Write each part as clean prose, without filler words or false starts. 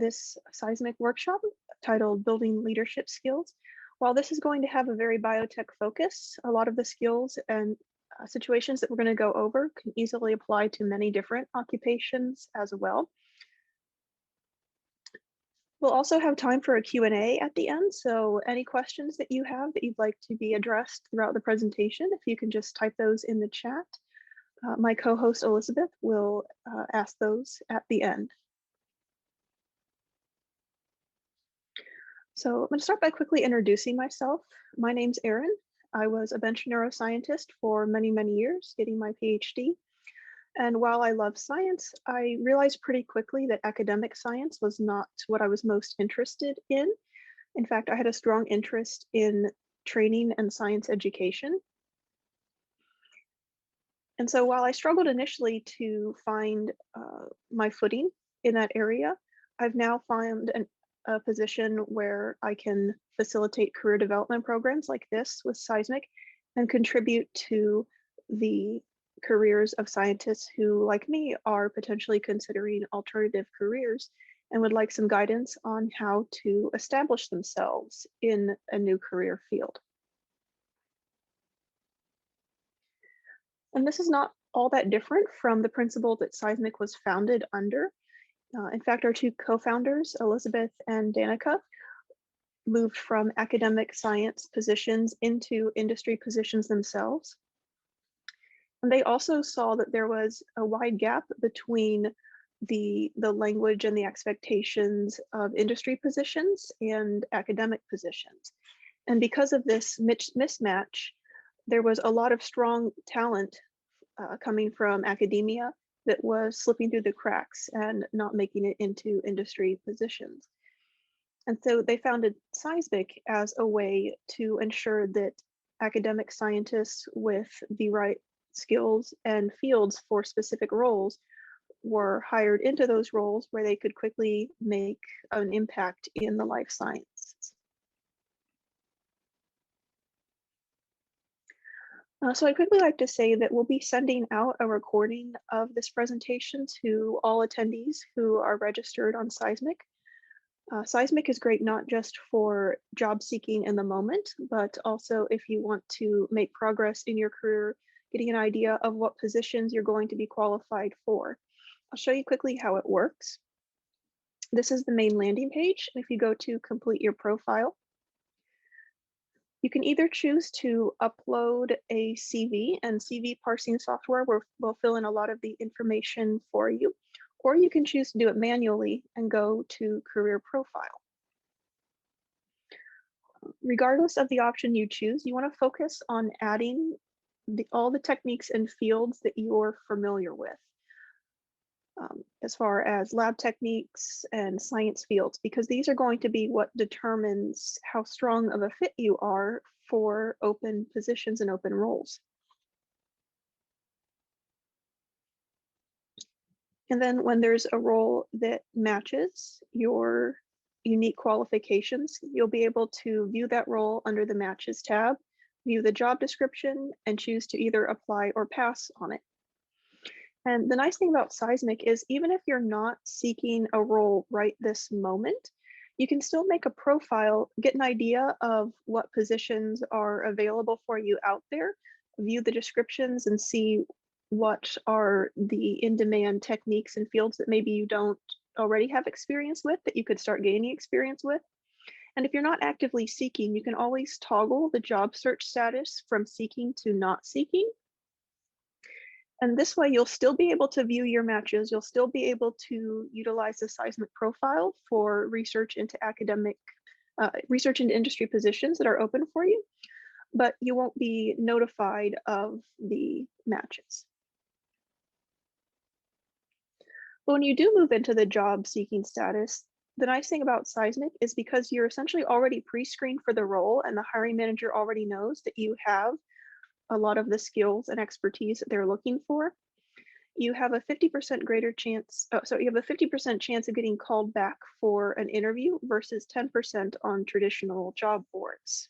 this seismic workshop titled Building Leadership Skills. While this is going to have a very biotech focus, a lot of the skills and situations that we're going to go over can easily apply to many different occupations as well. We'll also have time for a Q&A at the end, so any questions that you have that you'd like to be addressed throughout the presentation, if you can just type those in the chat. My co-host Elizabeth will ask those at the end. So I'm going to start by quickly introducing myself. My name's Erin. I was a bench neuroscientist for many, many years, getting my PhD. And while I love science, I realized pretty quickly that academic science was not what I was most interested in. In fact, I had a strong interest in training and science education. And so while I struggled initially to find my footing in that area, I've now found a position where I can facilitate career development programs like this with seismic and contribute to the careers of scientists who, like me, are potentially considering alternative careers and would like some guidance on how to establish themselves in a new career field. And this is not all that different from the principle that seismic was founded under. In fact, our two co-founders, Elizabeth and Danica, moved from academic science positions into industry positions themselves. And they also saw that there was a wide gap between the language and the expectations of industry positions and academic positions. And because of this mismatch, there was a lot of strong talent coming from academia that was slipping through the cracks and not making it into industry positions. And so they founded seismic as a way to ensure that academic scientists with the right skills and fields for specific roles were hired into those roles where they could quickly make an impact in the life sciences. So I'd quickly like to say that we'll be sending out a recording of this presentation to all attendees who are registered on seismic. Seismic is great not just for job seeking in the moment, but also if you want to make progress in your career, getting an idea of what positions you're going to be qualified for. I'll show you quickly how it works. This is the main landing page. If you go to complete your profile, you can either choose to upload a CV, and CV parsing software will fill in a lot of the information for you, or you can choose to do it manually and go to career profile. Regardless of the option you choose, you want to focus on adding all the techniques and fields that you're familiar with, as far as lab techniques and science fields, because these are going to be what determines how strong of a fit you are for open positions and open roles. And then when there's a role that matches your unique qualifications, you'll be able to view that role under the Matches tab, view the job description, and choose to either apply or pass on it. And the nice thing about seismic is even if you're not seeking a role right this moment, you can still make a profile, get an idea of what positions are available for you out there, view the descriptions and see what are the in-demand techniques and fields that maybe you don't already have experience with that you could start gaining experience with. And if you're not actively seeking, you can always toggle the job search status from seeking to not seeking. And this way you'll still be able to view your matches. You'll still be able to utilize the seismic profile for research into research into industry positions that are open for you, but you won't be notified of the matches. But when you do move into the job seeking status, the nice thing about seismic is because you're essentially already pre-screened for the role and the hiring manager already knows that you have a lot of the skills and expertise that they're looking for, you have a 50% greater chance, you have a 50% chance of getting called back for an interview versus 10% on traditional job boards.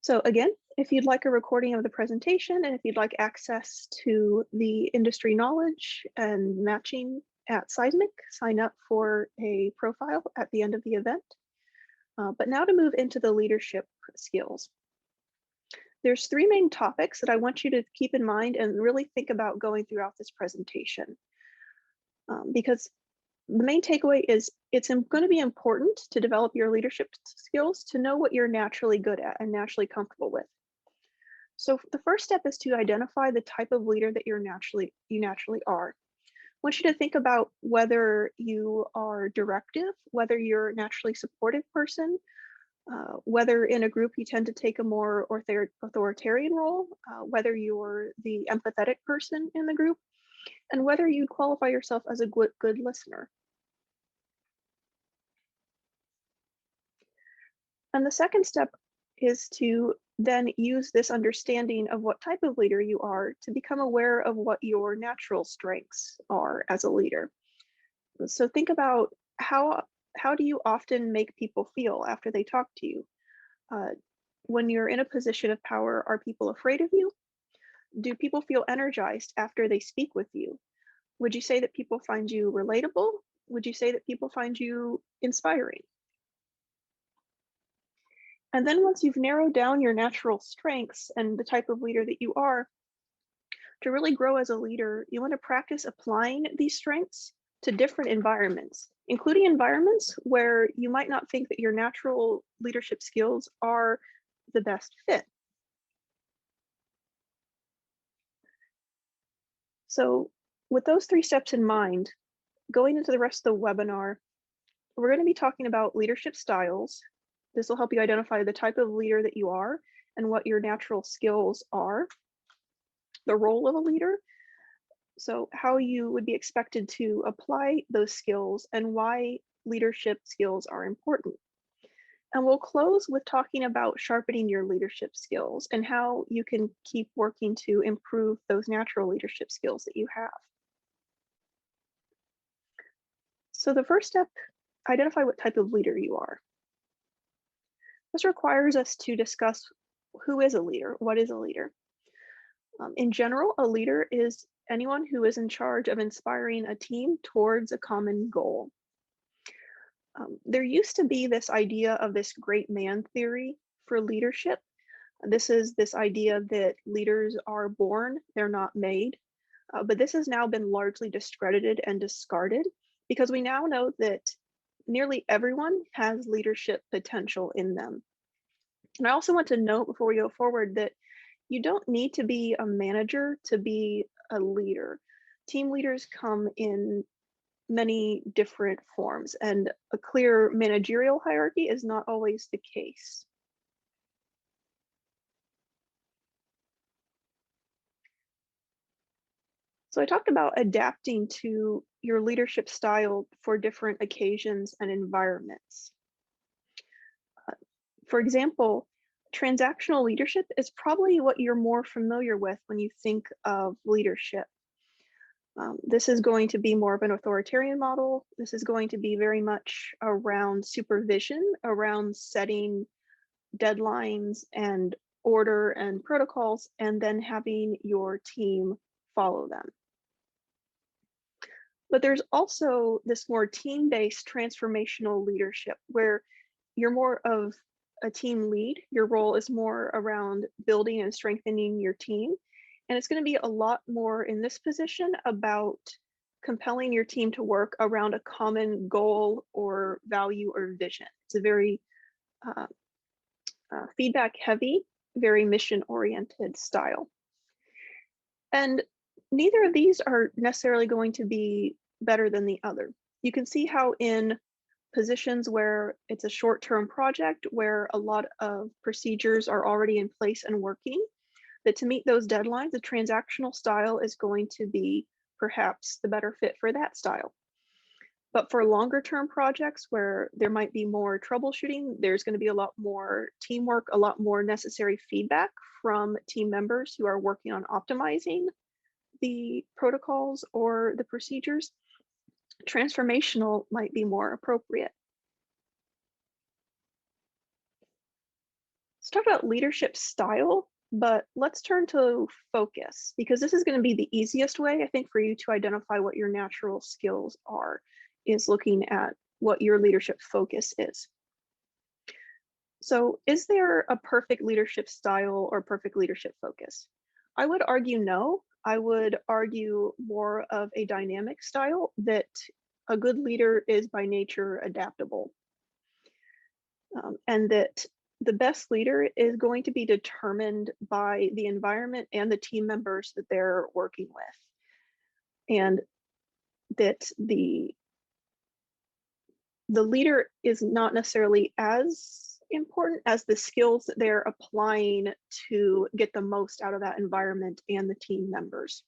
So again, If you'd like a recording of the presentation and if you'd like access to the industry knowledge and matching at Seismic, sign up for a profile at the end of the event. But now to move into the leadership skills. There's three main topics that I want you to keep in mind and really think about going throughout this presentation. Because the main takeaway is it's going to be important to develop your leadership skills to know what you're naturally good at and naturally comfortable with. So the first step is to identify the type of leader that you naturally are. I want you to think about whether you are directive, whether you're a naturally supportive person, whether in a group you tend to take a more authoritarian role, whether you're the empathetic person in the group, and whether you'd qualify yourself as a good listener. And the second step is to then use this understanding of what type of leader you are to become aware of what your natural strengths are as a leader. So think about how do you often make people feel after they talk to you? When you're in a position of power, are people afraid of you? Do people feel energized after they speak with you? Would you say that people find you relatable? Would you say that people find you inspiring? And then once you've narrowed down your natural strengths and the type of leader that you are, to really grow as a leader, you want to practice applying these strengths to different environments, including environments where you might not think that your natural leadership skills are the best fit. So with those three steps in mind, going into the rest of the webinar, we're going to be talking about leadership styles. This will help you identify the type of leader that you are and what your natural skills are, the role of a leader, so how you would be expected to apply those skills and why leadership skills are important. And we'll close with talking about sharpening your leadership skills and how you can keep working to improve those natural leadership skills that you have. So the first step, identify what type of leader you are. This requires us to discuss who is a leader, what is a leader. In general, a leader is anyone who is in charge of inspiring a team towards a common goal. There used to be this idea of this great man theory for leadership. This is this idea that leaders are born, they're not made. But this has now been largely discredited and discarded because we now know that nearly everyone has leadership potential in them. And I also want to note before we go forward that you don't need to be a manager to be a leader. Team leaders come in many different forms, and a clear managerial hierarchy is not always the case. So I talked about adapting to your leadership style for different occasions and environments. For example, transactional leadership is probably what you're more familiar with when you think of leadership. This is going to be more of an authoritarian model. This is going to be very much around supervision, around setting deadlines and order and protocols, and then having your team follow them. But there's also this more team-based transformational leadership where you're more of a team lead. Your role is more around building and strengthening your team. And it's going to be a lot more in this position about compelling your team to work around a common goal or value or vision. It's a very feedback heavy, very mission oriented style. And neither of these are necessarily going to be better than the other. You can see how in positions where it's a short-term project, where a lot of procedures are already in place and working, that to meet those deadlines, the transactional style is going to be perhaps the better fit for that style. But for longer term projects where there might be more troubleshooting, there's going to be a lot more teamwork, a lot more necessary feedback from team members who are working on optimizing the protocols or the procedures. Transformational might be more appropriate. Let's talk about leadership style. But let's turn to focus, because this is going to be the easiest way, I think, for you to identify what your natural skills are, is looking at what your leadership focus is. So is there a perfect leadership style or perfect leadership focus? I would argue no. I would argue more of a dynamic style, that a good leader is by nature adaptable, and that the best leader is going to be determined by the environment and the team members that they're working with, and that the leader is not necessarily as important as the skills that they're applying to get the most out of that environment and the team members.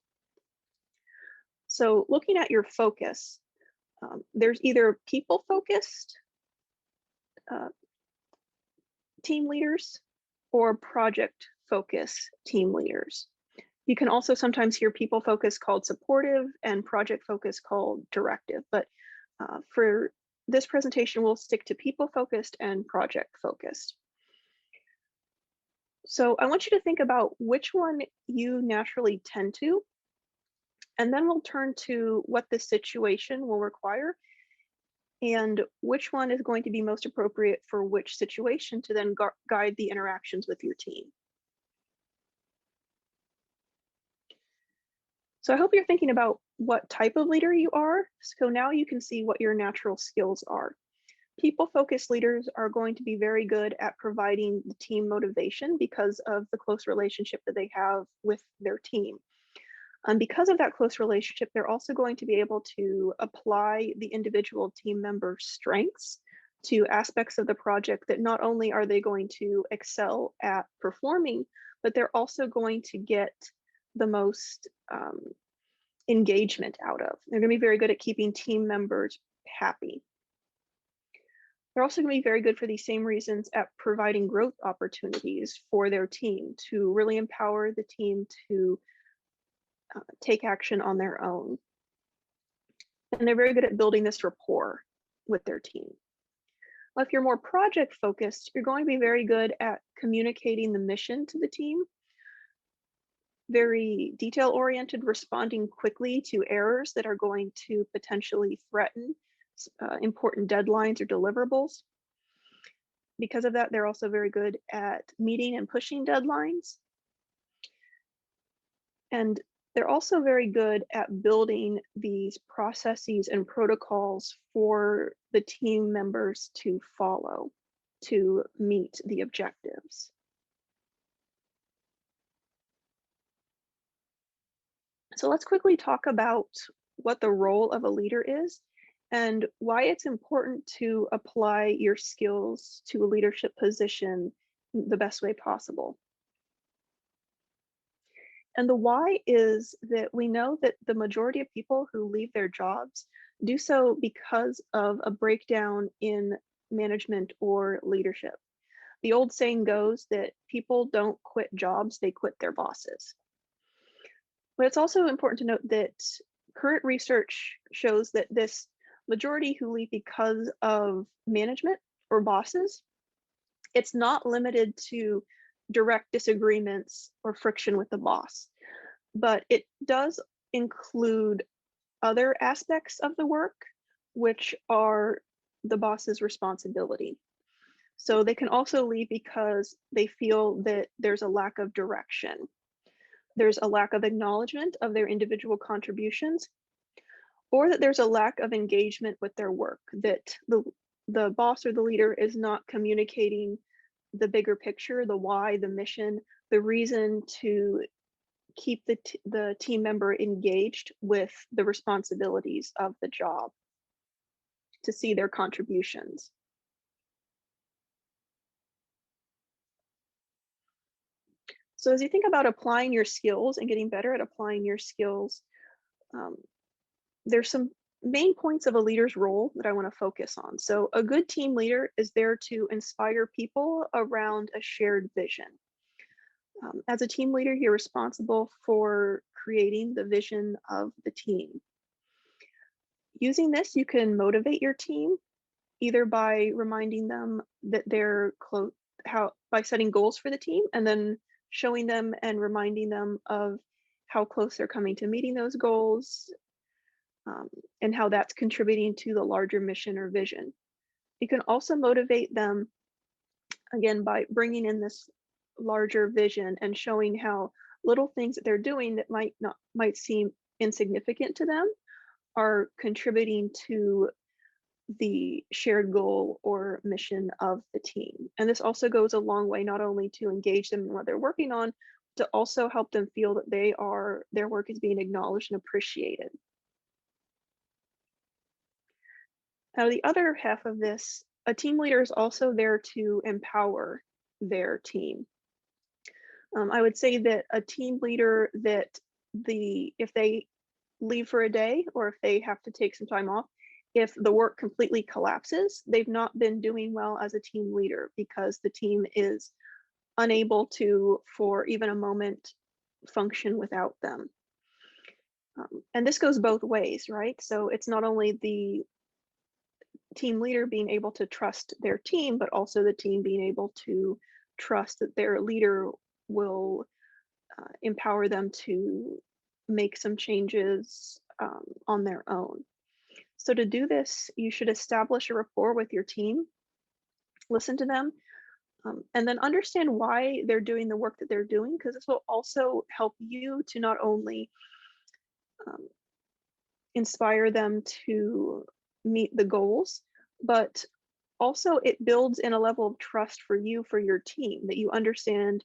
So looking at your focus, there's either people focused team leaders or project focused team leaders. You can also sometimes hear people focused called supportive and project focused called directive, but for this presentation, we'll stick to people focused and project focused. So I want you to think about which one you naturally tend to, and then we'll turn to what the situation will require and which one is going to be most appropriate for which situation to then guide the interactions with your team. So I hope you're thinking about what type of leader you are. So now you can see what your natural skills are. People-focused leaders are going to be very good at providing the team motivation because of the close relationship that they have with their team. And because of that close relationship, they're also going to be able to apply the individual team member's strengths to aspects of the project that not only are they going to excel at performing, but they're also going to get the most engagement out of. They're going to be very good at keeping team members happy. They're also going to be very good for these same reasons at providing growth opportunities for their team to really empower the team to take action on their own. And they're very good at building this rapport with their team. Well, if you're more project focused, you're going to be very good at communicating the mission to the team, very detail oriented, responding quickly to errors that are going to potentially threaten important deadlines or deliverables. Because of that, they're also very good at meeting and pushing deadlines. And they're also very good at building these processes and protocols for the team members to follow to meet the objectives. So let's quickly talk about what the role of a leader is and why it's important to apply your skills to a leadership position the best way possible. And the why is that we know that the majority of people who leave their jobs do so because of a breakdown in management or leadership. The old saying goes that people don't quit jobs, they quit their bosses. But it's also important to note that current research shows that this majority who leave because of management or bosses, it's not limited to direct disagreements or friction with the boss, but it does include other aspects of the work, which are the boss's responsibility. So they can also leave because they feel that there's a lack of direction. There's a lack of acknowledgement of their individual contributions, or that there's a lack of engagement with their work, that the boss or the leader is not communicating the bigger picture, the why, the mission, the reason to keep the team member engaged with the responsibilities of the job, to see their contributions. So as you think about applying your skills and getting better at applying your skills, there's some main points of a leader's role that I want to focus on. So a good team leader is there to inspire people around a shared vision. As a team leader, you're responsible for creating the vision of the team. Using this, you can motivate your team either by reminding them that they're by setting goals for the team and then showing them and reminding them of how close they're coming to meeting those goals, and how that's contributing to the larger mission or vision. You can also motivate them again by bringing in this larger vision and showing how little things that they're doing that might seem insignificant to them are contributing to the shared goal or mission of the team. And this also goes a long way, not only to engage them in what they're working on, to also help them feel that their work is being acknowledged and appreciated. Now, the other half of this, a team leader is also there to empower their team. I would say that a team leader that if they leave for a day or if they have to take some time off, if the work completely collapses, they've not been doing well as a team leader because the team is unable to, for even a moment, function without them. And this goes both ways, right? So it's not only the team leader being able to trust their team, but also the team being able to trust that their leader will empower them to make some changes on their own. So to do this, you should establish a rapport with your team, listen to them, and then understand why they're doing the work that they're doing, because this will also help you to not only um, inspire them to meet the goals, but also it builds in a level of trust for you, for your team, that you understand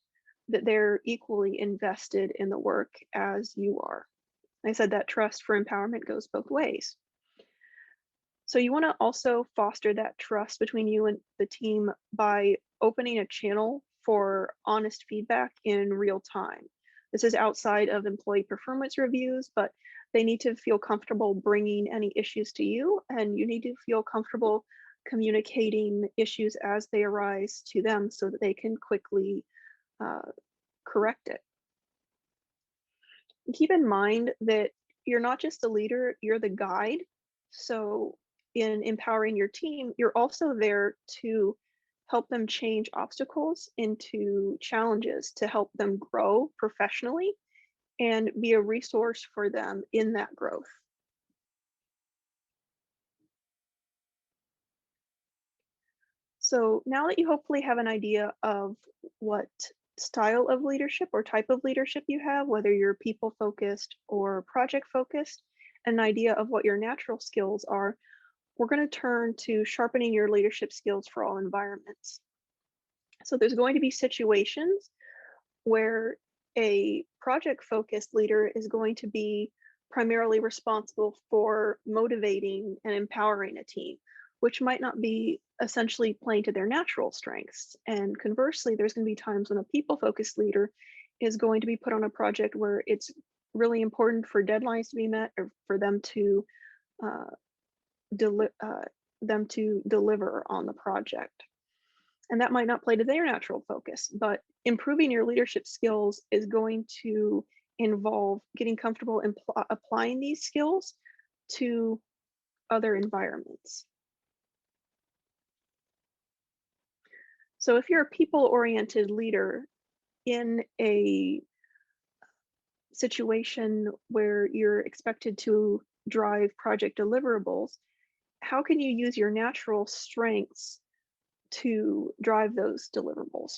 that they're equally invested in the work as you are. I said that trust for empowerment goes both ways. So you want to also foster that trust between you and the team by opening a channel for honest feedback in real time. This is outside of employee performance reviews, but they need to feel comfortable bringing any issues to you, and you need to feel comfortable communicating issues as they arise to them so that they can quickly correct it. And keep in mind that you're not just a leader, you're the guide. So in empowering your team, you're also there to help them change obstacles into challenges to help them grow professionally and be a resource for them in that growth. So now that you hopefully have an idea of what style of leadership or type of leadership you have, whether you're people focused or project focused, an idea of what your natural skills are, we're going to turn to sharpening your leadership skills for all environments. So there's going to be situations where a project focused leader is going to be primarily responsible for motivating and empowering a team, which might not be essentially playing to their natural strengths. And conversely, there's going to be times when a people focused leader is going to be put on a project where it's really important for deadlines to be met or for them to uh, deliver on the project. And that might not play to their natural focus, but improving your leadership skills is going to involve getting comfortable in applying these skills to other environments. So if you're a people-oriented leader in a situation where you're expected to drive project deliverables, how can you use your natural strengths to drive those deliverables?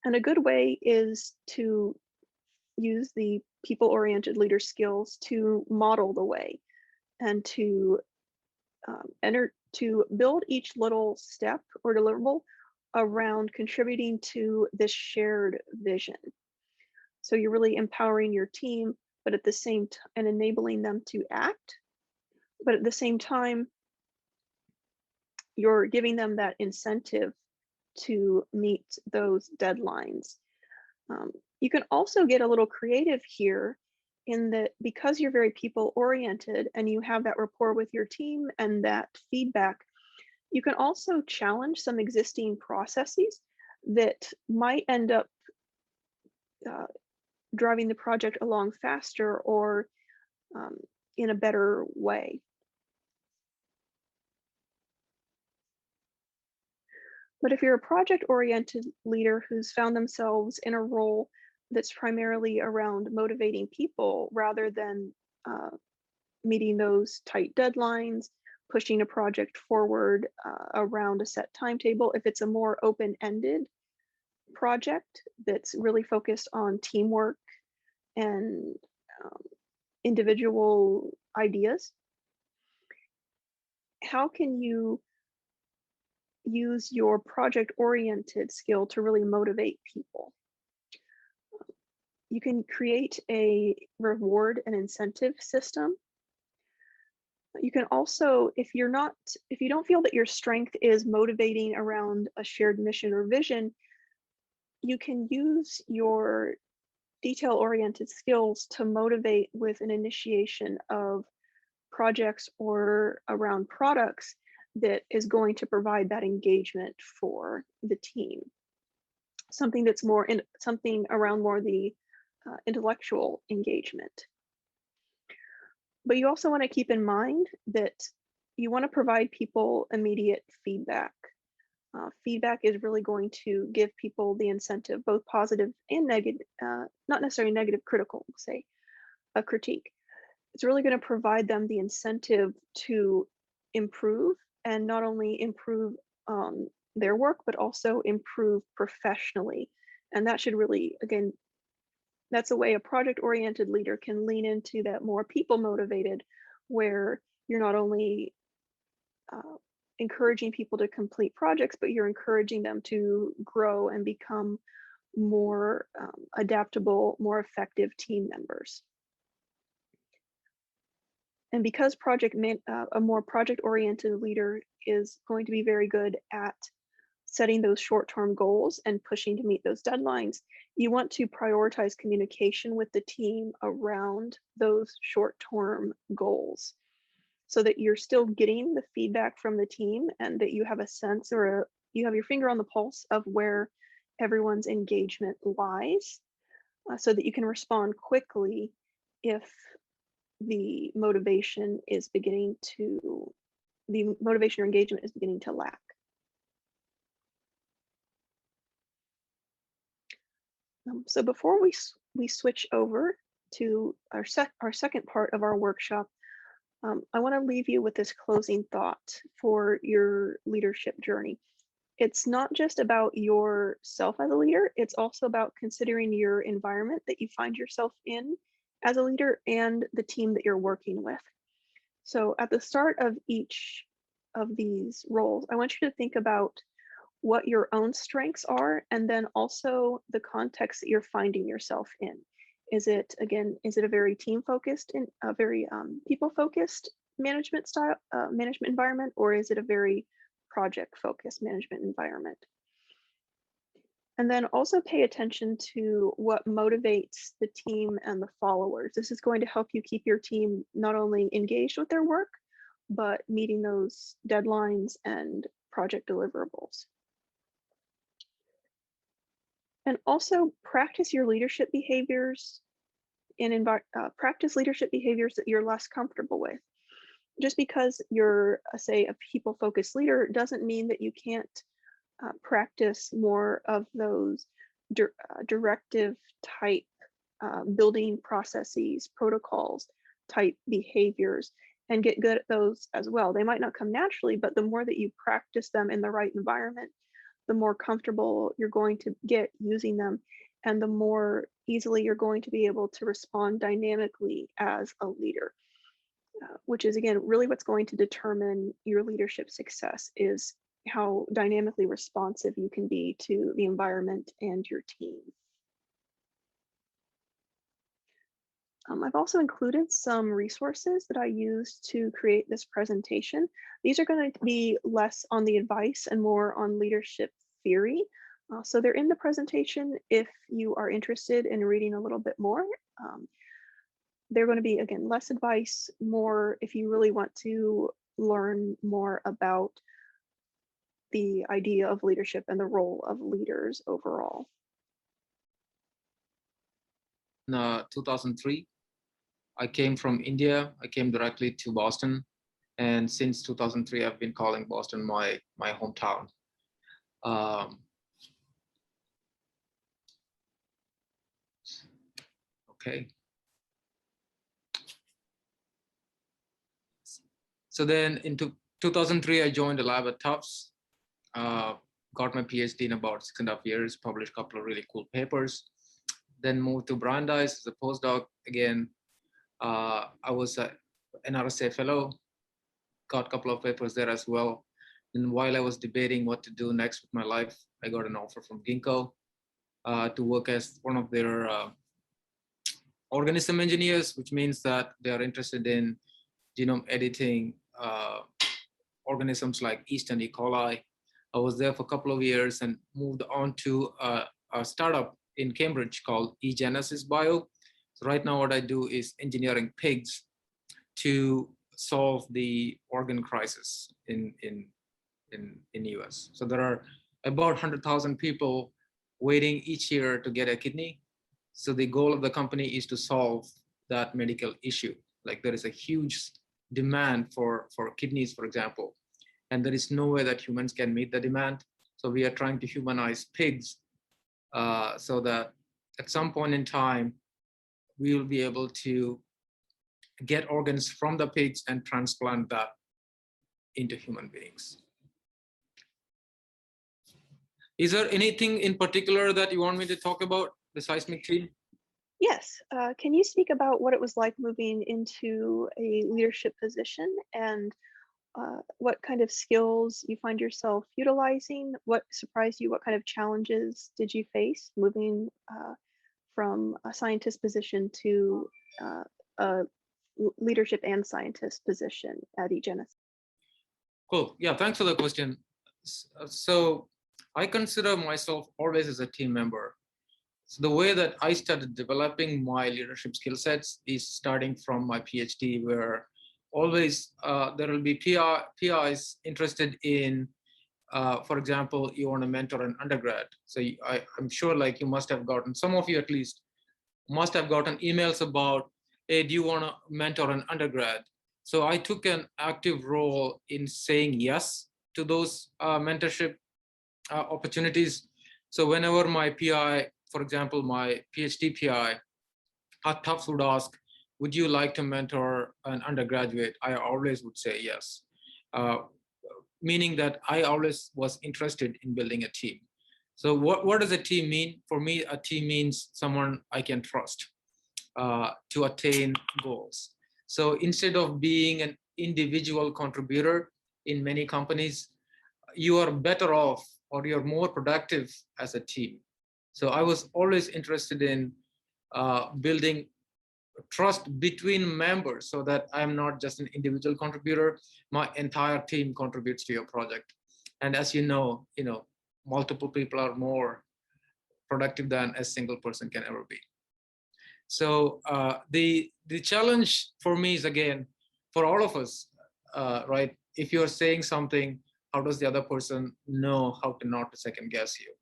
And a good way is to use the people-oriented leader skills to model the way and to to build each little step or deliverable around contributing to this shared vision. So you're really empowering your team, but at the same time, and enabling them to act, but at the same time, you're giving them that incentive to meet those deadlines. You can also get a little creative here in that because you're very people oriented and you have that rapport with your team and that feedback, you can also challenge some existing processes that might end up uh, driving the project along faster or in a better way. But if you're a project-oriented leader who's found themselves in a role that's primarily around motivating people rather than meeting those tight deadlines, pushing a project forward around a set timetable, if it's a more open-ended project that's really focused on teamwork and um, individual ideas, how can you use your project-oriented skill to really motivate people? You can create a reward and incentive system. You can also, if you don't feel that your strength is motivating around a shared mission or vision, you can use your detail-oriented skills to motivate with an initiation of projects or around products that is going to provide that engagement for the team. Something that's something around more the intellectual engagement. But you also want to keep in mind that you want to provide people immediate feedback. Feedback is really going to give people the incentive, both positive and negative, not necessarily negative, critical, say, a critique. It's really going to provide them the incentive to improve, and not only improve their work, but also improve professionally. And that should really, again, that's a way a project-oriented leader can lean into that more people-motivated, where you're not only encouraging people to complete projects, but you're encouraging them to grow and become more adaptable, more effective team members. And because a more project-oriented leader is going to be very good at setting those short-term goals and pushing to meet those deadlines, you want to prioritize communication with the team around those short-term goals, so that you're still getting the feedback from the team and that you have a sense, or you have your finger on the pulse of where everyone's engagement lies, so that you can respond quickly if the motivation or engagement is beginning to lack. So before we switch over to our second part of our workshop, I want to leave you with this closing thought for your leadership journey. It's not just about yourself as a leader, it's also about considering your environment that you find yourself in as a leader and the team that you're working with. So at the start of each of these roles, I want you to think about what your own strengths are, and then also the context that you're finding yourself in. Is it a very team-focused and a very people-focused management style, management environment, or is it a very project-focused management environment? And then also pay attention to what motivates the team and the followers. This is going to help you keep your team not only engaged with their work, but meeting those deadlines and project deliverables. And also practice your leadership behaviors and practice leadership behaviors that you're less comfortable with. Just because you're, say, a people-focused leader doesn't mean that you can't practice more of those directive type building processes, protocols type behaviors, and get good at those as well. They might not come naturally, but the more that you practice them in the right environment, the more comfortable you're going to get using them, and the more easily you're going to be able to respond dynamically as a leader, which is, again, really what's going to determine your leadership success, is how dynamically responsive you can be to the environment and your team. I've also included some resources that I used to create this presentation. These are going to be less on the advice and more on leadership theory. So they're in the presentation if you are interested in reading a little bit more. They're going to be, again, less advice, more if you really want to learn more about the idea of leadership and the role of leaders overall. In 2003, I came from India. I came directly to Boston. And since 2003, I've been calling Boston my hometown. Okay. So then in 2003, I joined the lab at Tufts, got my PhD in about 6.5 years, published a couple of really cool papers, then moved to Brandeis as a postdoc. Again, I was an RSA fellow, got a couple of papers there as well. And while I was debating what to do next with my life, I got an offer from Ginkgo to work as one of their organism engineers, which means that they are interested in genome editing organisms like yeast and E. coli. I was there for a couple of years and moved on to a startup in Cambridge called eGenesis Bio. So right now what I do is engineering pigs to solve the organ crisis in US. So there are about 100,000 people waiting each year to get a kidney. So the goal of the company is to solve that medical issue. Like there is a huge demand for kidneys, for example, and there is no way that humans can meet the demand. So we are trying to humanize pigs so that at some point in time, we will be able to get organs from the pigs and transplant that into human beings. Is there anything in particular that you want me to talk about, the seismic team? Yes. Can you speak about what it was like moving into a leadership position and what kind of skills you find yourself utilizing? What surprised you? What kind of challenges did you face moving from a scientist position to a leadership and scientist position at eGenesis? Cool. Yeah, thanks for the question. So I consider myself always as a team member. So the way that I started developing my leadership skill sets is starting from my PhD, where always there will be PIs interested in, for example, you want to mentor an undergrad. So I'm sure like you must have gotten, some of you at least, must have gotten emails about, hey, do you want to mentor an undergrad? So I took an active role in saying yes to those mentorship opportunities. So whenever my PI, for example, my PhD PI at Tufts would ask, would you like to mentor an undergraduate? I always would say yes, meaning that I always was interested in building a team. So what does a team mean? For me, a team means someone I can trust to attain goals. So instead of being an individual contributor in many companies, you are better off or you're more productive as a team. So I was always interested in building trust between members so that I'm not just an individual contributor, my entire team contributes to your project. And as you know, multiple people are more productive than a single person can ever be. So the challenge for me is, again, for all of us, right? If you're saying something, how does the other person know how to not to second guess you?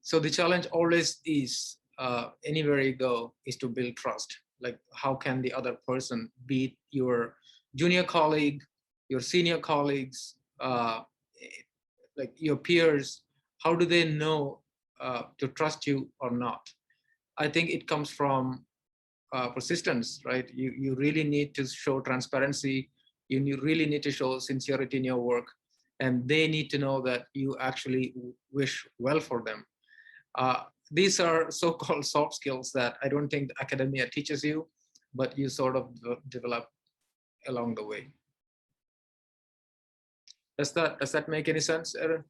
So the challenge always is, anywhere you go, is to build trust. Like, how can the other person, be it your junior colleague, your senior colleagues, like your peers, how do they know to trust you or not? I think it comes from persistence, right? You really need to show transparency. You really need to show sincerity in your work, and they need to know that you actually wish well for them. These are so-called soft skills that I don't think academia teaches you, but you sort of develop along the way. Does that make any sense, Erin?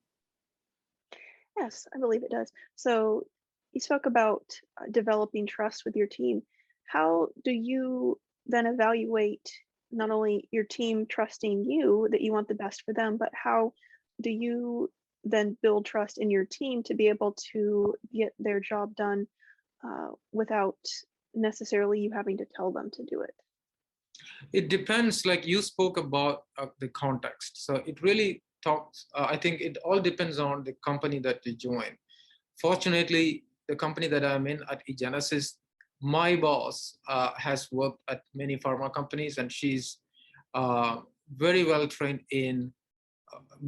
Yes, I believe it does. So you spoke about developing trust with your team. How do you then evaluate not only your team trusting you that you want the best for them, but how do you then build trust in your team to be able to get their job done without necessarily you having to tell them to do it? It depends, like you spoke about the context. So it really talks, I think it all depends on the company that you join. Fortunately, the company that I'm in at eGenesis, my boss has worked at many pharma companies, and she's very well trained in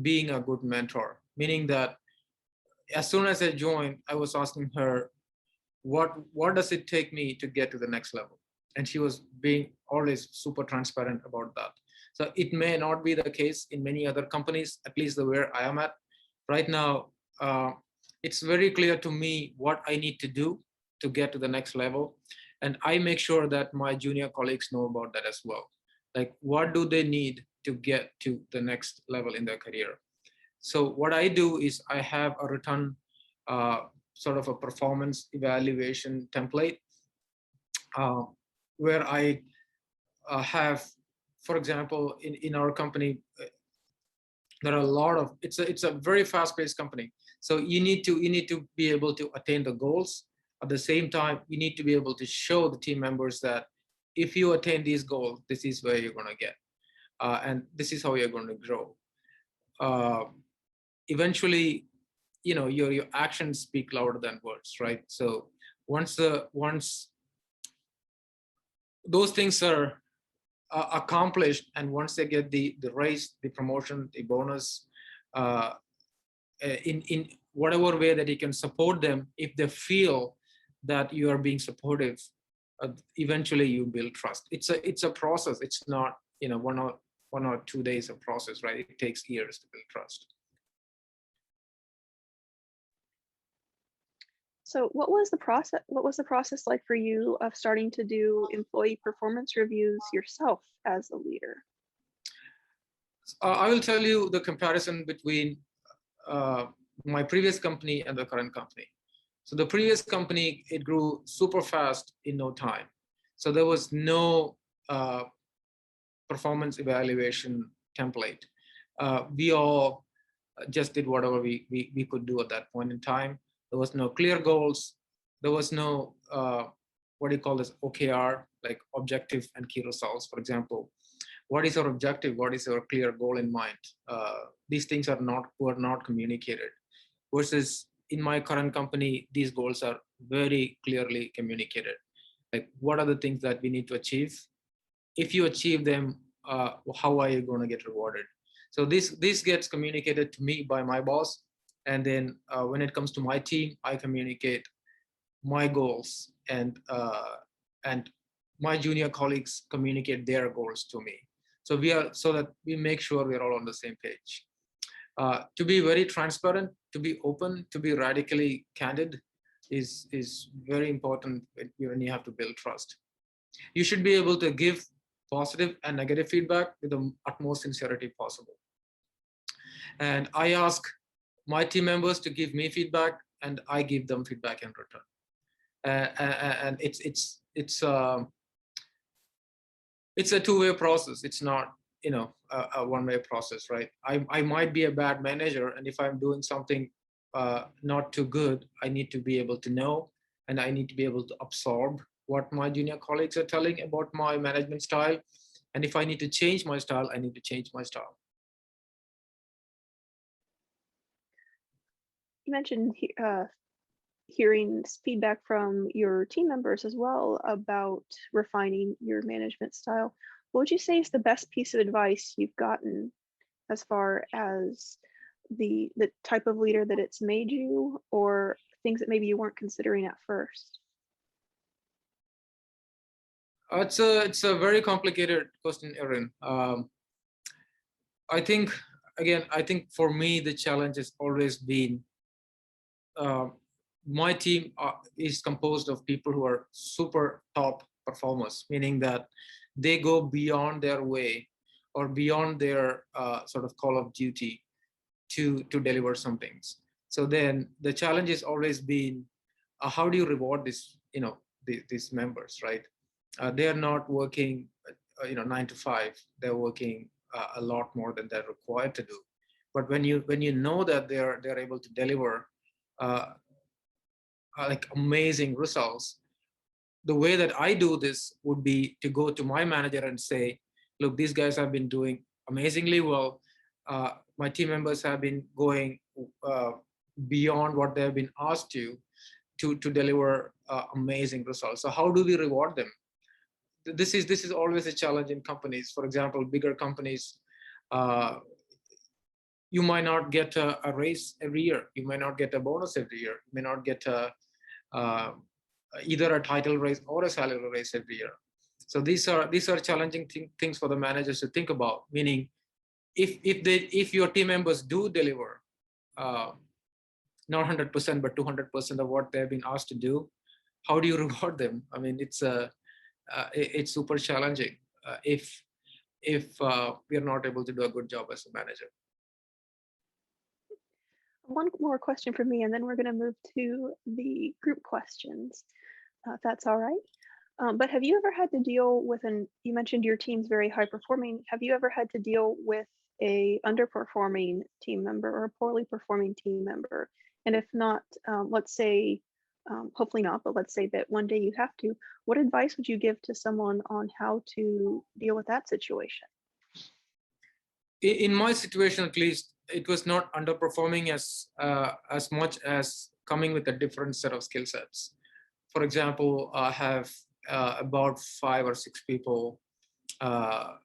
being a good mentor, meaning that as soon as I joined, I was asking her, what does it take me to get to the next level? And she was being always super transparent about that. So it may not be the case in many other companies, at least the where I am at right now. It's very clear to me what I need to do to get to the next level. And I make sure that my junior colleagues know about that as well. Like, what do they need to get to the next level in their career? So what I do is I have a written sort of a performance evaluation template uh, where I have, for example, in our company, there are a lot of, it's a very fast-paced company. So you need to be able to attain the goals. At the same time, you need to be able to show the team members that if you attain these goals, this is where you're going to get, and this is how you're going to grow. Eventually, your actions speak louder than words, right? So once those things are accomplished, and once they get the raise, the promotion, the bonus, uh, in whatever way that you can support them, if they feel that you are being supportive, eventually you build trust. It's a process. It's not, 1 or 2 days of process, right? It takes years to build trust. So what was the process like for you of starting to do employee performance reviews yourself as a leader? I will tell you the comparison between my previous company and the current company. So the previous company, it grew super fast in no time. So there was no performance evaluation template. We all just did whatever we could do at that point in time. There was no clear goals. There was no, what do you call this, OKR, like objective and key results. For example, what is our objective? What is our clear goal in mind? These things were not communicated. Versus in my current company, these goals are very clearly communicated. Like, what are the things that we need to achieve? If you achieve them, how are you going to get rewarded? So this gets communicated to me by my boss, and then when it comes to my team, I communicate my goals, and my junior colleagues communicate their goals to me. So that we make sure we're all on the same page. To be very transparent, to be open, to be radically candid is very important when you have to build trust. You should be able to give positive and negative feedback with the utmost sincerity possible. And I ask my team members to give me feedback, and I give them feedback in return. And it's a two-way process. It's not, a one-way process, right? I might be a bad manager, and if I'm doing something not too good, I need to be able to know, and I need to be able to absorb what my junior colleagues are telling about my management style. And if I need to change my style, I need to change my style. You mentioned hearing feedback from your team members as well about refining your management style. What would you say is the best piece of advice you've gotten as far as the type of leader that it's made you, or things that maybe you weren't considering at first? It's a very complicated question, Erin. I think for me, the challenge has always been my team is composed of people who are super top performers, meaning that they go beyond their way or beyond their sort of call of duty to deliver some things. So then the challenge has always been, how do you reward these members, right? They are not working 9 to 5. They're working a lot more than they're required to do. But when you know that they're able to deliver like amazing results, the way that I do this would be to go to my manager and say, look, these guys have been doing amazingly well. My team members have been going beyond what they have been asked to deliver amazing results. So how do we reward them? This is always a challenge in companies. For example, bigger companies, you might not get a raise every year. You might not get a bonus every year. You may not get either a title raise or a salary raise every year. So these are challenging things for the managers to think about. Meaning, if your team members do deliver, not 100% but 200% of what they've been asked to do, how do you reward them? I mean, it's super challenging if we are not able to do a good job as a manager. One more question from me, and then we're going to move to the group questions, if that's all right. But have you ever had to deal with you mentioned your team's very high performing. Have you ever had to deal with a underperforming team member or a poorly performing team member? And if not, let's say, hopefully not, but let's say that one day you have to, what advice would you give to someone on how to deal with that situation? In my situation, at least, it was not underperforming as much as coming with a different set of skill sets. For example, I have about 5 or 6 people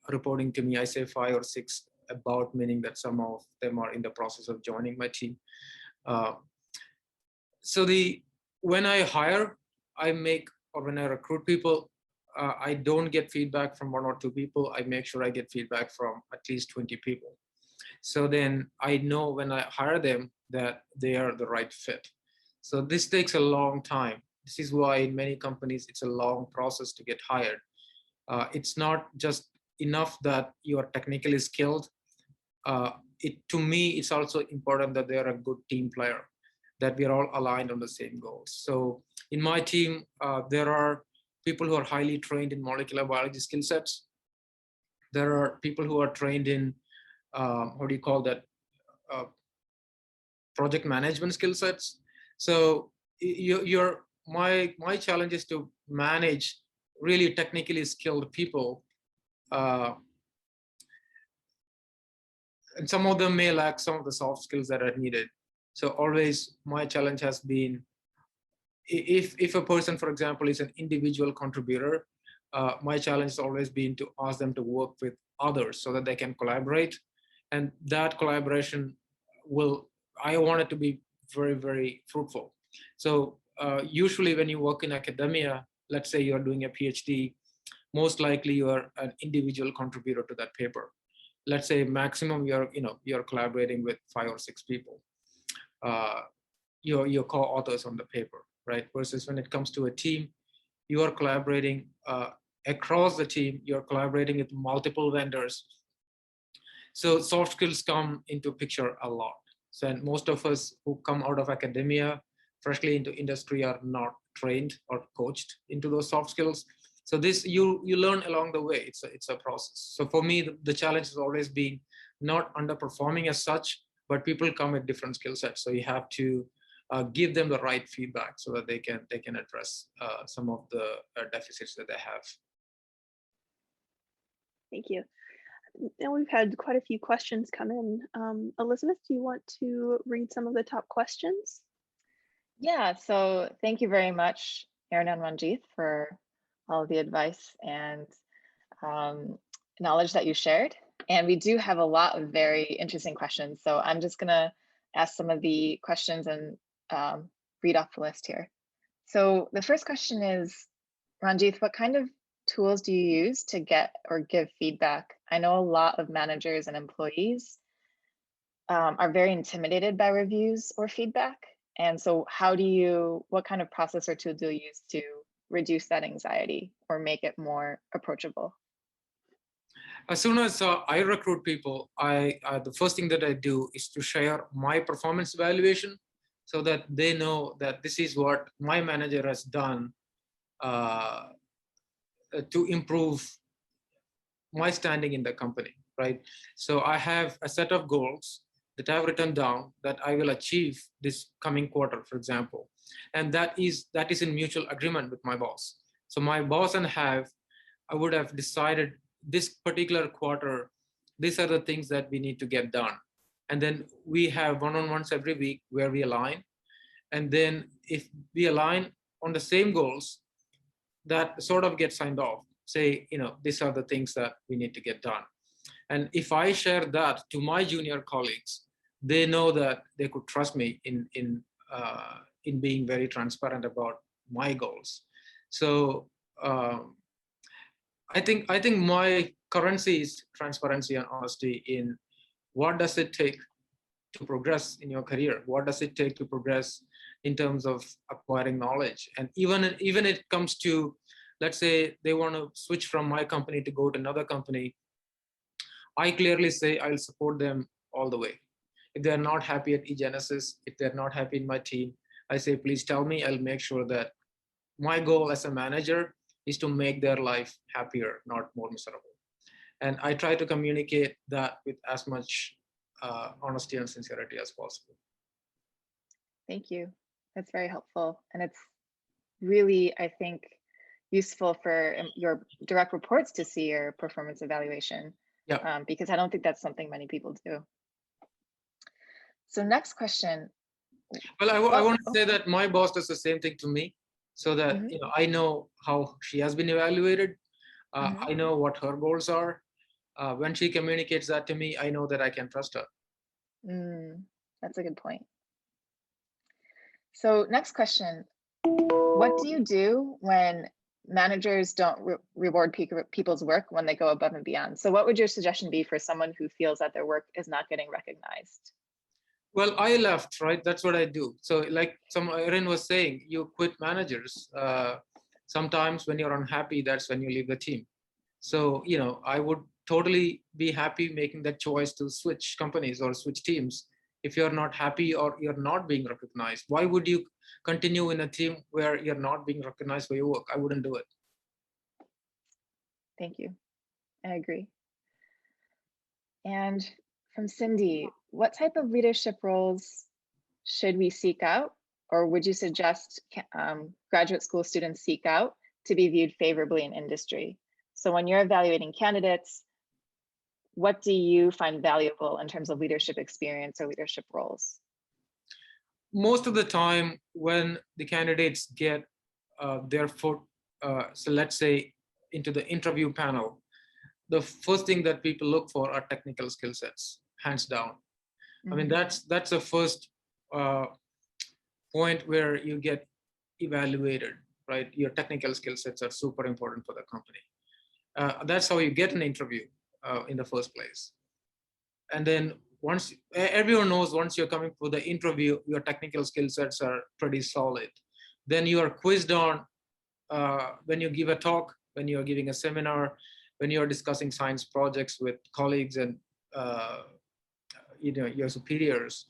reporting to me. I say 5 or 6 about, meaning that some of them are in the process of joining my team. So when I hire, or when I recruit people, I don't get feedback from 1 or 2 people. I make sure I get feedback from at least 20 people. So then I know when I hire them that they are the right fit. So this takes a long time. This is why in many companies, it's a long process to get hired. It's not just enough that you are technically skilled. To me, it's also important that they are a good team player, that we are all aligned on the same goals. So in my team, there are people who are highly trained in molecular biology skill sets. There are people who are trained in, project management skill sets. So my challenge is to manage really technically skilled people. And some of them may lack some of the soft skills that are needed. So always my challenge has been, if a person, for example, is an individual contributor, my challenge has always been to ask them to work with others so that they can collaborate. And that collaboration I want it to be very, very fruitful. So usually when you work in academia, let's say you're doing a PhD, most likely you're an individual contributor to that paper. Let's say maximum you're collaborating with 5 or 6 people. You're co-authors on the paper, right? Versus when it comes to a team, you are collaborating across the team. You're collaborating with multiple vendors. So soft skills come into picture a lot. So and most of us who come out of academia, freshly into industry, are not trained or coached into those soft skills. So this you learn along the way. It's a process. So for me, the challenge has always been not underperforming as such, but people come with different skill sets. So you have to give them the right feedback so that they can address some of the deficits that they have. Thank you. Now we've had quite a few questions come in. Elizabeth, do you want to read some of the top questions? Yeah, so thank you very much, Erin and Ranjith, for all of the advice and knowledge that you shared. And we do have a lot of very interesting questions. So I'm just gonna ask some of the questions and read off the list here. So the first question is, Ranjith, what kind of tools do you use to get or give feedback? I know a lot of managers and employees are very intimidated by reviews or feedback. And so what kind of process or tool do you use to reduce that anxiety or make it more approachable? As soon as I recruit people, the first thing that I do is to share my performance evaluation so that they know that this is what my manager has done to improve my standing in the company, right? So I have a set of goals that I've written down that I will achieve this coming quarter, for example. And that is in mutual agreement with my boss. So my boss and I would have decided this particular quarter, these are the things that we need to get done. And then we have one-on-ones every week where we align. And then if we align on the same goals, that sort of gets signed off. Say, these are the things that we need to get done. And if I share that to my junior colleagues, they know that they could trust me in being very transparent about my goals. So I think my currency is transparency and honesty in what does it take to progress in your career? What does it take to progress in terms of acquiring knowledge? And even it comes to, let's say they want to switch from my company to go to another company, I clearly say I'll support them all the way. If they're not happy at eGenesis, if they're not happy in my team, I say, please tell me. I'll make sure that my goal as a manager is to make their life happier, not more miserable. And I try to communicate that with as much honesty and sincerity as possible. Thank you. That's very helpful. And it's really, I think, useful for your direct reports to see your performance evaluation. Yeah. Because I don't think that's something many people do. So next question. Well, I want to say that my boss does the same thing to me, so that I know how she has been evaluated. I know what her goals are. When she communicates that to me, I know that I can trust her. That's a good point. So next question. What do you do when managers don't reward people's work when they go above and beyond? So what would your suggestion be for someone who feels that their work is not getting recognized? Well, I left, right? That's what I do. So like Erin was saying, you quit managers. Sometimes when you're unhappy, that's when you leave the team. So, I would totally be happy making that choice to switch companies or switch teams. If you're not happy or you're not being recognized, why would you continue in a team where you're not being recognized for your work? I wouldn't do it. Thank you. I agree. And from Cindy, what type of leadership roles should we seek out, or would you suggest graduate school students seek out to be viewed favorably in industry? So when you're evaluating candidates, what do you find valuable in terms of leadership experience or leadership roles? Most of the time when the candidates get their foot, so let's say into the interview panel, the first thing that people look for are technical skill sets, hands down. I mean, that's the first point where you get evaluated, right? Your technical skill sets are super important for the company. That's how you get an interview in the first place. And then once everyone knows, once you're coming for the interview, your technical skill sets are pretty solid. Then you are quizzed on when you give a talk, when you're giving a seminar, when you're discussing science projects with colleagues and your superiors.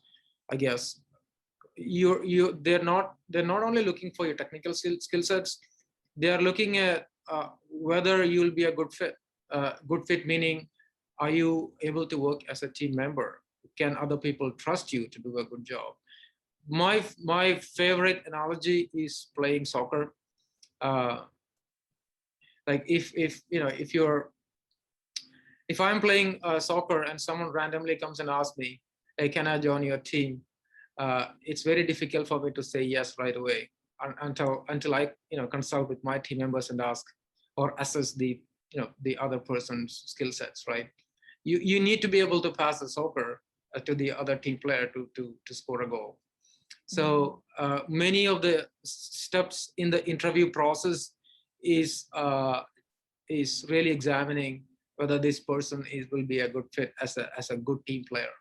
I guess they're not only looking for your technical skill sets, they are looking at whether you'll be a good fit. Good fit meaning, are you able to work as a team member? Can other people trust you to do a good job? My favorite analogy is playing soccer. Like if I'm playing soccer and someone randomly comes and asks me, hey, can I join your team? It's very difficult for me to say yes right away until I consult with my team members and ask or assess the other person's skill sets, right? You need to be able to pass the soccer to the other team player to score a goal. So many of the steps in the interview process is really examining whether this person will be a good fit as a good team player.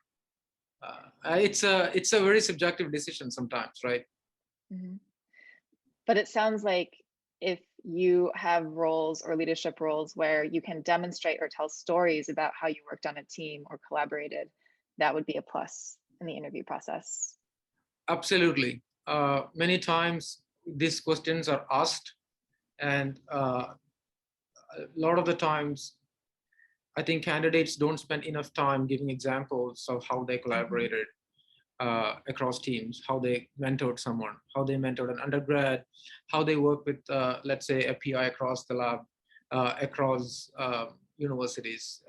It's a very subjective decision sometimes, right? But it sounds like if you have roles or leadership roles where you can demonstrate or tell stories about how you worked on a team or collaborated, that would be a plus in the interview process. Absolutely. Many times these questions are asked, and a lot of the times I think candidates don't spend enough time giving examples of how they collaborated across teams, how they mentored someone, how they mentored an undergrad, how they work with, let's say, a PI across the lab, across universities.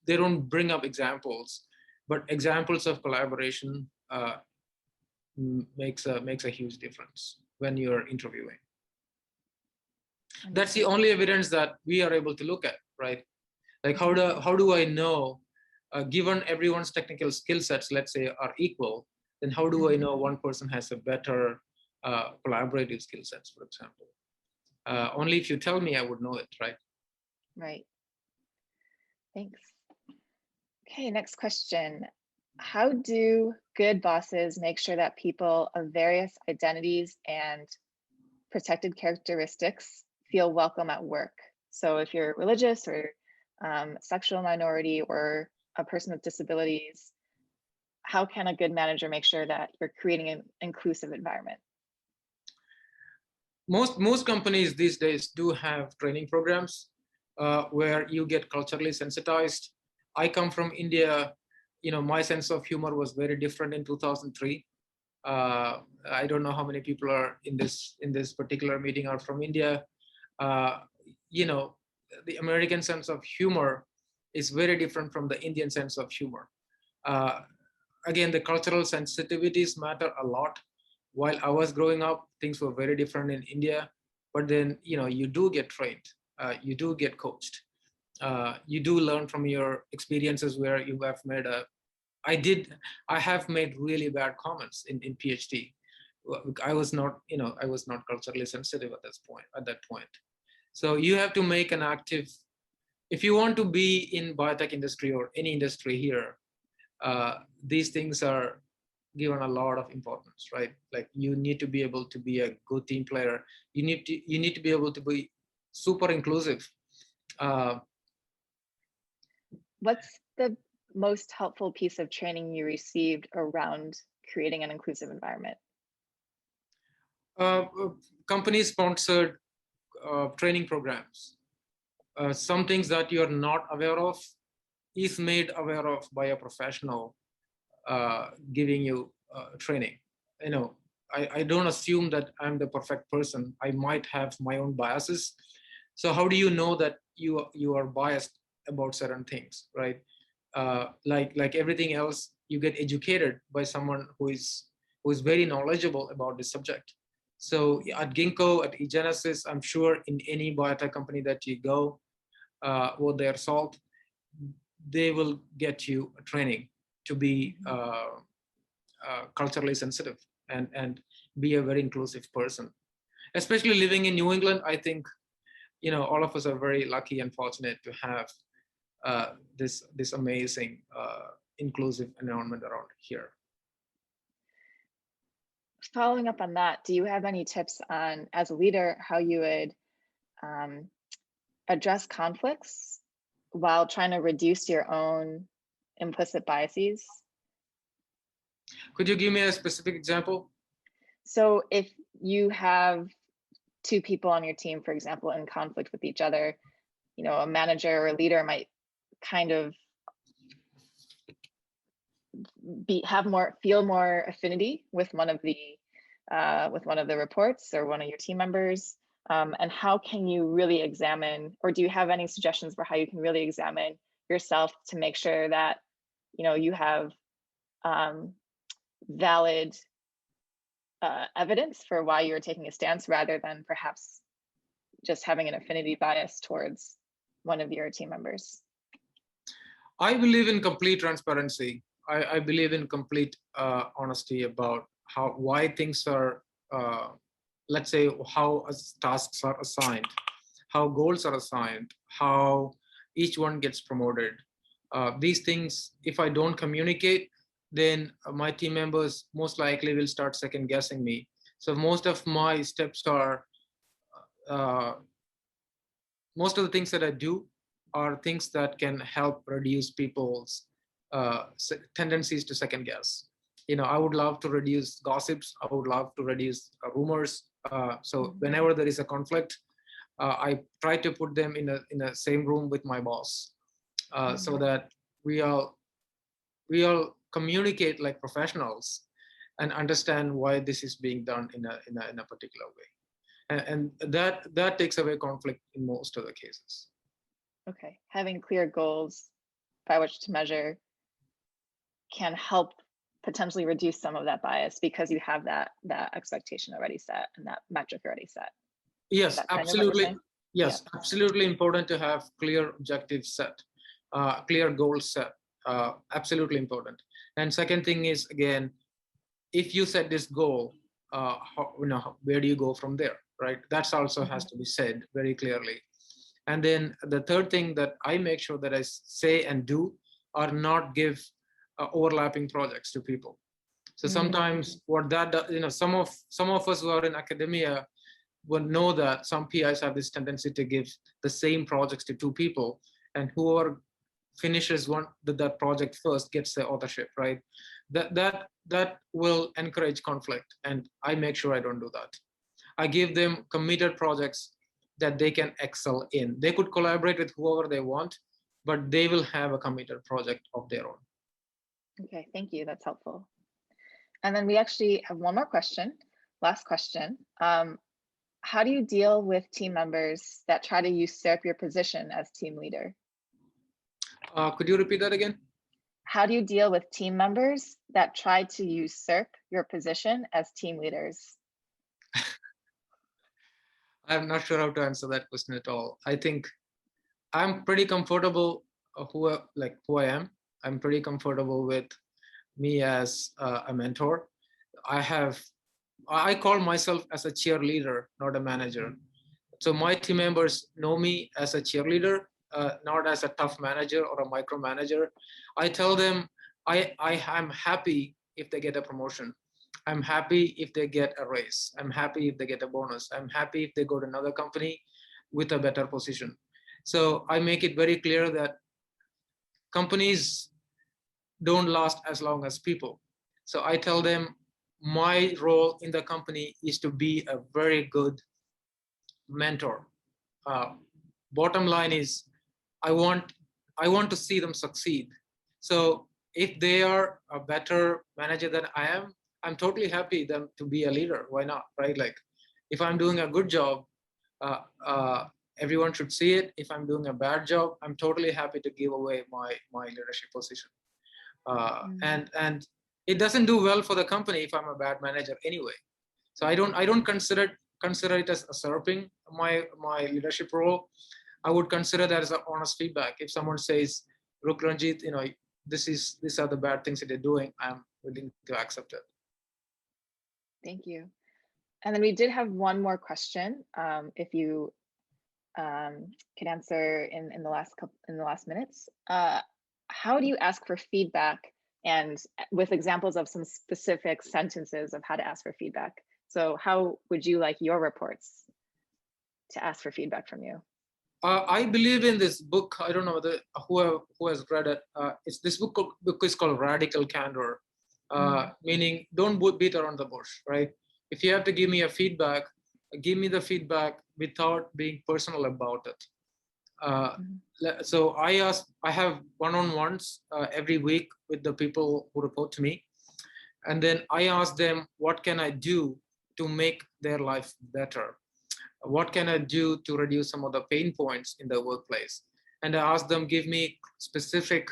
They don't bring up examples, but examples of collaboration makes a huge difference when you're interviewing. That's the only evidence that we are able to look at, right? Like how do I know given everyone's technical skill sets, let's say, are equal, then how do I know one person has a better collaborative skill sets, for example? Only if you tell me, I would know it, right? Right. Thanks. Okay, next question. How do good bosses make sure that people of various identities and protected characteristics feel welcome at work? So if you're religious or sexual minority or a person with disabilities, how can a good manager make sure that you're creating an inclusive environment? Most companies these days do have training programs where you get culturally sensitized. I come from India. My sense of humor was very different in 2003. I don't know how many people are in this particular meeting are from India. The American sense of humor is very different from the Indian sense of humor. Again, the cultural sensitivities matter a lot. While I was growing up, things were very different in India, but then, you do get trained, you do get coached. You do learn from your experiences where you have made I have made really bad comments in PhD. I was not culturally sensitive at that point. So you have to make an active, if you want to be in biotech industry or any industry here, these things are given a lot of importance, right? Like you need to be able to be a good team player. You need to be able to be super inclusive. What's the most helpful piece of training you received around creating an inclusive environment? Company sponsored training programs. Some things that you're not aware of is made aware of by a professional giving you training. I don't assume that I'm the perfect person. I might have my own biases. So how do you know that you are biased about certain things, right? Like everything else, you get educated by someone who is very knowledgeable about this subject. So at Ginkgo, at eGenesis, I'm sure in any biotech company that you go, with their salt, they will get you a training to be culturally sensitive and be a very inclusive person. Especially living in New England, I think all of us are very lucky and fortunate to have this amazing inclusive environment around here. Following up on that, do you have any tips on, as a leader, how you would address conflicts while trying to reduce your own implicit biases? Could you give me a specific example? So if you have two people on your team, for example, in conflict with each other, a manager or a leader might kind of feel more affinity with one of the reports or one of your team members. And how can you really examine, or do you have any suggestions for how you can really examine yourself to make sure that you have valid evidence for why you're taking a stance, rather than perhaps just having an affinity bias towards one of your team members? I believe in complete transparency. I believe in complete honesty about why things are, let's say, how tasks are assigned, how goals are assigned, how each one gets promoted. These things, if I don't communicate, then my team members most likely will start second guessing me. So most of my steps are, most of the things that I do are things that can help reduce people's tendencies to second guess. I would love to reduce gossips. I would love to reduce rumors. So whenever there is a conflict, I try to put them in a same room with my boss, so that we all communicate like professionals and understand why this is being done in a particular way. And that takes away conflict in most of the cases. Okay, having clear goals by which to measure can help potentially reduce some of that bias, because you have that expectation already set and that metric already set. Yes, absolutely. Yes, yeah. Absolutely important to have clear objectives set, clear goals set. Absolutely important. And second thing is, again, if you set this goal, where do you go from there, right? That's also has to be said very clearly. And then the third thing that I make sure that I say and do are not give overlapping projects to people. So sometimes what that does, some of us who are in academia will know that some PIs have this tendency to give the same projects to two people, and whoever finishes that project first gets the authorship, right? That will encourage conflict, and I make sure I don't do that. I give them committed projects that they can excel in. They could collaborate with whoever they want, but they will have a committed project of their own. Okay, thank you. That's helpful. And then we actually have one more question. Last question. How do you deal with team members that try to usurp your position as team leader? Could you repeat that again? How do you deal with team members that try to usurp your position as team leaders? I'm not sure how to answer that question at all. I think I'm pretty comfortable who I am. I'm pretty comfortable with me as a mentor. I call myself as a cheerleader, not a manager. So my team members know me as a cheerleader, not as a tough manager or a micromanager. I tell them I am happy if they get a promotion. I'm happy if they get a raise. I'm happy if they get a bonus. I'm happy if they go to another company with a better position. So I make it very clear that companies don't last as long as people. So I tell them my role in the company is to be a very good mentor. Bottom line is I want to see them succeed. So if they are a better manager than I am, I'm totally happy them to be a leader. Why not, right? Like if I'm doing a good job, everyone should see it. If I'm doing a bad job, I'm totally happy to give away my leadership position. And it doesn't do well for the company if I'm a bad manager anyway. So I don't consider it as usurping my leadership role. I would consider that as an honest feedback. If someone says, "Look, Ranjit, these are the bad things that you're doing," I'm willing to accept it. Thank you. And then we did have one more question. If you could answer in the last minutes. How do you ask for feedback, and with examples of some specific sentences of how to ask for feedback? So how would you like your reports to ask for feedback from you? I believe in this book. I don't know who has read it. It's this book is called Radical Candor, meaning don't beat around the bush, right? If you have to give me a feedback, give me the feedback without being personal about it. So I have one-on-ones every week with the people who report to me. And then I ask them, what can I do to make their life better? What can I do to reduce some of the pain points in the workplace? And I ask them, give me specific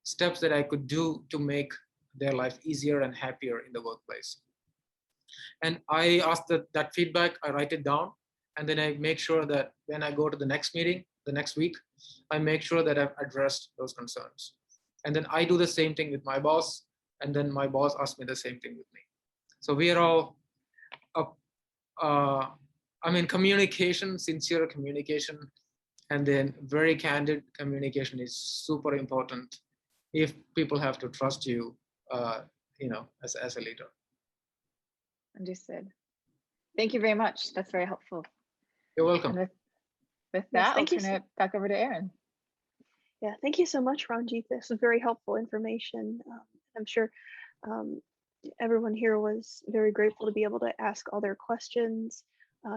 steps that I could do to make their life easier and happier in the workplace. And I ask that feedback, I write it down, and then I make sure that when I go to the next meeting, the next week, I make sure that I've addressed those concerns. And then I do the same thing with my boss, and then my boss asks me the same thing with me. So we are all, communication, sincere communication, and then very candid communication is super important if people have to trust you, as a leader. Understood. Thank you very much. That's very helpful. You're welcome. And with that, I'll turn it back over to Erin. Yeah, thank you so much, Ranjit. This is very helpful information. I'm sure everyone here was very grateful to be able to ask all their questions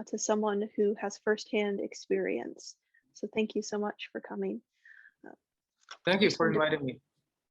to someone who has firsthand experience. So thank you so much for coming. Thank you for inviting me.